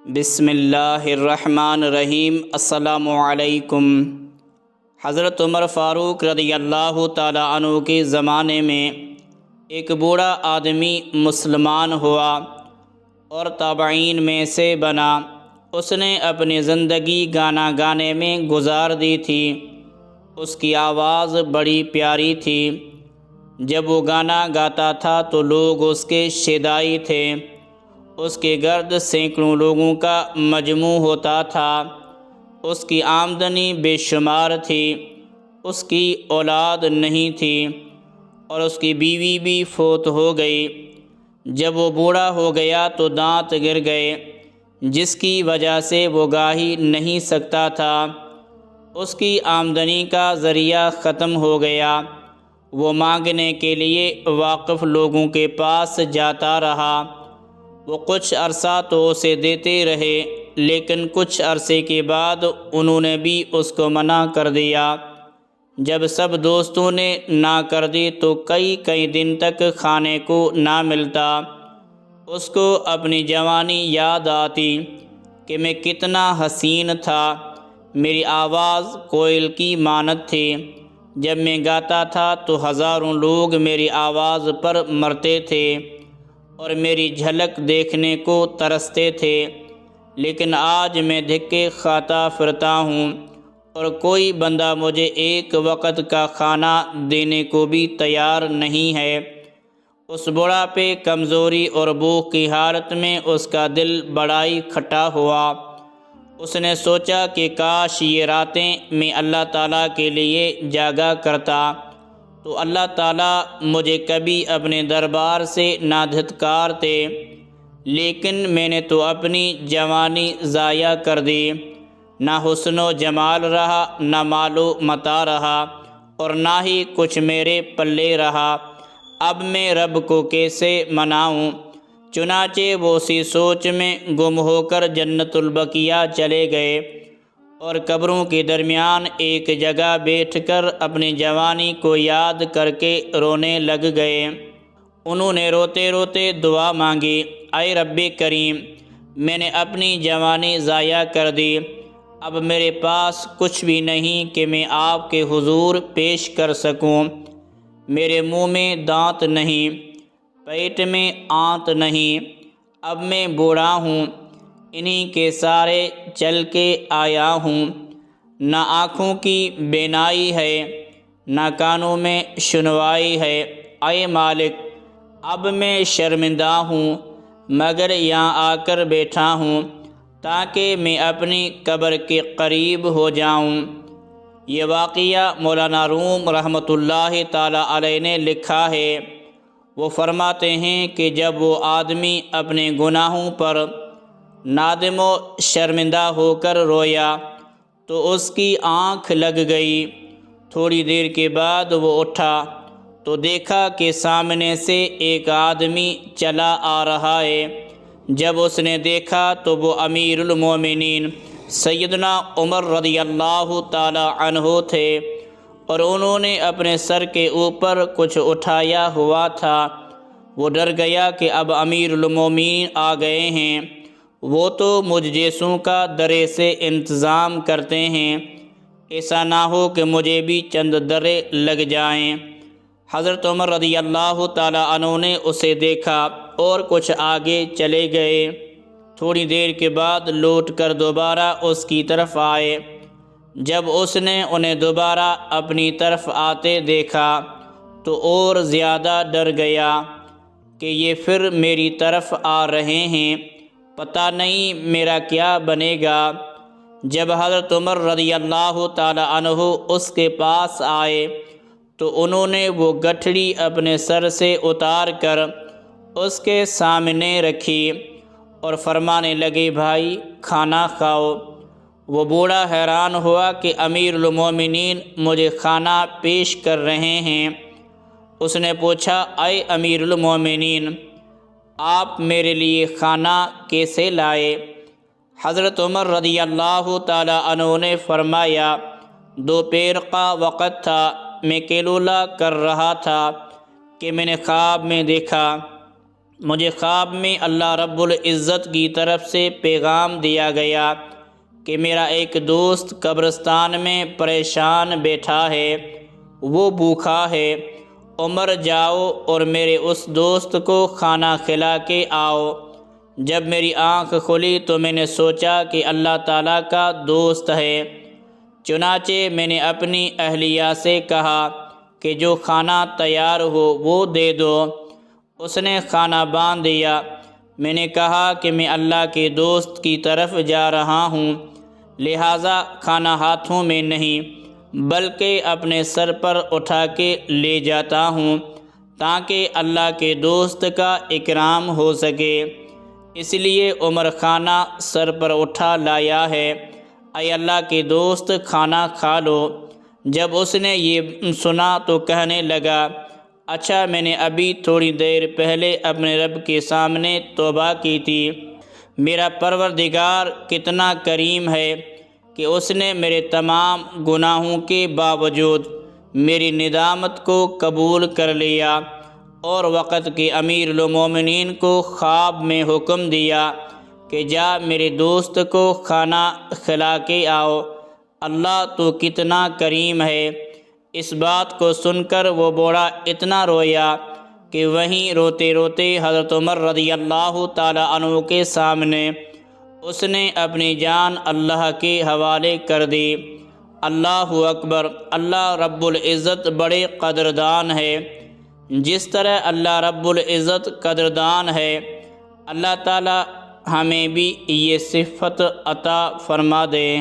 بسم اللہ الرحمن الرحیم۔ السلام علیکم۔ حضرت عمر فاروق رضی اللہ تعالی عنہ کے زمانے میں ایک بوڑھا آدمی مسلمان ہوا اور تابعین میں سے بنا۔ اس نے اپنی زندگی گانا گانے میں گزار دی تھی۔ اس کی آواز بڑی پیاری تھی۔ جب وہ گانا گاتا تھا تو لوگ اس کے شیدائی تھے۔ اس کے گرد سینکڑوں لوگوں کا مجموع ہوتا تھا۔ اس کی آمدنی بے شمار تھی۔ اس کی اولاد نہیں تھی اور اس کی بیوی بھی فوت ہو گئی۔ جب وہ بوڑھا ہو گیا تو دانت گر گئے، جس کی وجہ سے وہ گاہی نہیں سکتا تھا۔ اس کی آمدنی کا ذریعہ ختم ہو گیا۔ وہ مانگنے کے لیے واقف لوگوں کے پاس جاتا رہا۔ وہ کچھ عرصہ تو اسے دیتے رہے، لیکن کچھ عرصے کے بعد انہوں نے بھی اس کو منع کر دیا۔ جب سب دوستوں نے نہ کر دی تو کئی دن تک کھانے کو نہ ملتا۔ اس کو اپنی جوانی یاد آتی کہ میں کتنا حسین تھا۔ میری آواز کوئل کی مانند تھی۔ جب میں گاتا تھا تو ہزاروں لوگ میری آواز پر مرتے تھے اور میری جھلک دیکھنے کو ترستے تھے، لیکن آج میں دھکے کھاتا پھرتا ہوں اور کوئی بندہ مجھے ایک وقت کا کھانا دینے کو بھی تیار نہیں ہے۔ اس بڑھاپے، کمزوری اور بھوک کی حالت میں اس کا دل بڑا ہی کھٹا ہوا۔ اس نے سوچا کہ کاش یہ راتیں میں اللہ تعالیٰ کے لیے جاگا کرتا تو اللہ تعالیٰ مجھے کبھی اپنے دربار سے نہ دھتکارتے، لیکن میں نے تو اپنی جوانی ضائع کر دی۔ نہ حسن و جمال رہا، نہ مال و متاع رہا اور نہ ہی کچھ میرے پلے رہا۔ اب میں رب کو کیسے مناؤں؟ چنانچہ وہ اسی سوچ میں گم ہو کر جنت البقیع چلے گئے اور قبروں کے درمیان ایک جگہ بیٹھ کر اپنی جوانی کو یاد کر کے رونے لگ گئے۔ انہوں نے روتے روتے دعا مانگی، اے رب کریم، میں نے اپنی جوانی ضائع کر دی۔ اب میرے پاس کچھ بھی نہیں کہ میں آپ کے حضور پیش کر سکوں۔ میرے منہ میں دانت نہیں، پیٹ میں آنت نہیں۔ اب میں بوڑھا ہوں، انہی کے سارے چل کے آیا ہوں۔ نہ آنکھوں کی بینائی ہے، نہ کانوں میں سنوائی ہے۔ اے مالک، اب میں شرمندہ ہوں، مگر یہاں آ کر بیٹھا ہوں تاکہ میں اپنی قبر کے قریب ہو جاؤں۔ یہ واقعہ مولانا روم رحمۃ اللہ تعالی علیہ نے لکھا ہے۔ وہ فرماتے ہیں کہ جب وہ آدمی اپنے گناہوں پر نادم و شرمندہ ہو کر رویا تو اس کی آنکھ لگ گئی۔ تھوڑی دیر کے بعد وہ اٹھا تو دیکھا کہ سامنے سے ایک آدمی چلا آ رہا ہے۔ جب اس نے دیکھا تو وہ امیر المومنین سیدنا عمر رضی اللہ تعالی عنہ تھے اور انہوں نے اپنے سر کے اوپر کچھ اٹھایا ہوا تھا۔ وہ ڈر گیا کہ اب امیر المومنین آ گئے ہیں، وہ تو مجھ جیسوں کا درے سے انتظام کرتے ہیں، ایسا نہ ہو کہ مجھے بھی چند درے لگ جائیں۔ حضرت عمر رضی اللہ تعالی عنہ نے اسے دیکھا اور کچھ آگے چلے گئے۔ تھوڑی دیر کے بعد لوٹ کر دوبارہ اس کی طرف آئے۔ جب اس نے انہیں دوبارہ اپنی طرف آتے دیکھا تو اور زیادہ ڈر گیا کہ یہ پھر میری طرف آ رہے ہیں، پتہ نہیں میرا کیا بنے گا۔ جب حضرت عمر رضی اللہ تعالی عنہ اس کے پاس آئے تو انہوں نے وہ گٹھڑی اپنے سر سے اتار کر اس کے سامنے رکھی اور فرمانے لگے، بھائی کھانا کھاؤ۔ وہ بوڑھا حیران ہوا کہ امیر المومنین مجھے کھانا پیش کر رہے ہیں۔ اس نے پوچھا، اے امیر المومنین، آپ میرے لیے کھانا کیسے لائے؟ حضرت عمر رضی اللہ تعالی عنہ نے فرمایا، دوپہر کا وقت تھا، میں کیلولہ کر رہا تھا کہ میں نے خواب میں دیکھا مجھے خواب میں اللہ رب العزت کی طرف سے پیغام دیا گیا کہ میرا ایک دوست قبرستان میں پریشان بیٹھا ہے، وہ بھوکا ہے، عمر جاؤ اور میرے اس دوست کو کھانا کھلا کے آؤ۔ جب میری آنکھ کھلی تو میں نے سوچا کہ اللہ تعالیٰ کا دوست ہے، چنانچہ میں نے اپنی اہلیہ سے کہا کہ جو کھانا تیار ہو وہ دے دو۔ اس نے کھانا باندھ دیا۔ میں نے کہا کہ میں اللہ کے دوست کی طرف جا رہا ہوں، لہٰذا کھانا ہاتھوں میں نہیں بلکہ اپنے سر پر اٹھا کے لے جاتا ہوں تاکہ اللہ کے دوست کا اکرام ہو سکے، اس لیے عمر کھانا سر پر اٹھا لایا ہے۔ اے اللہ کے دوست، کھانا کھا لو۔ جب اس نے یہ سنا تو کہنے لگا، اچھا، میں نے ابھی تھوڑی دیر پہلے اپنے رب کے سامنے توبہ کی تھی۔ میرا پروردگار کتنا کریم ہے کہ اس نے میرے تمام گناہوں کے باوجود میری ندامت کو قبول کر لیا اور وقت کے امیر المومنین کو خواب میں حکم دیا کہ جا میرے دوست کو کھانا کھلا کے آؤ۔ اللہ تو کتنا کریم ہے۔ اس بات کو سن کر وہ بوڑھا اتنا رویا کہ وہیں روتے روتے حضرت عمر رضی اللہ تعالیٰ عنہ کے سامنے اس نے اپنی جان اللہ کے حوالے کر دی۔ اللہ اکبر! اللہ رب العزت بڑے قدردان ہے۔ جس طرح اللہ رب العزت قدردان ہے، اللہ تعالیٰ ہمیں بھی یہ صفت عطا فرما دے۔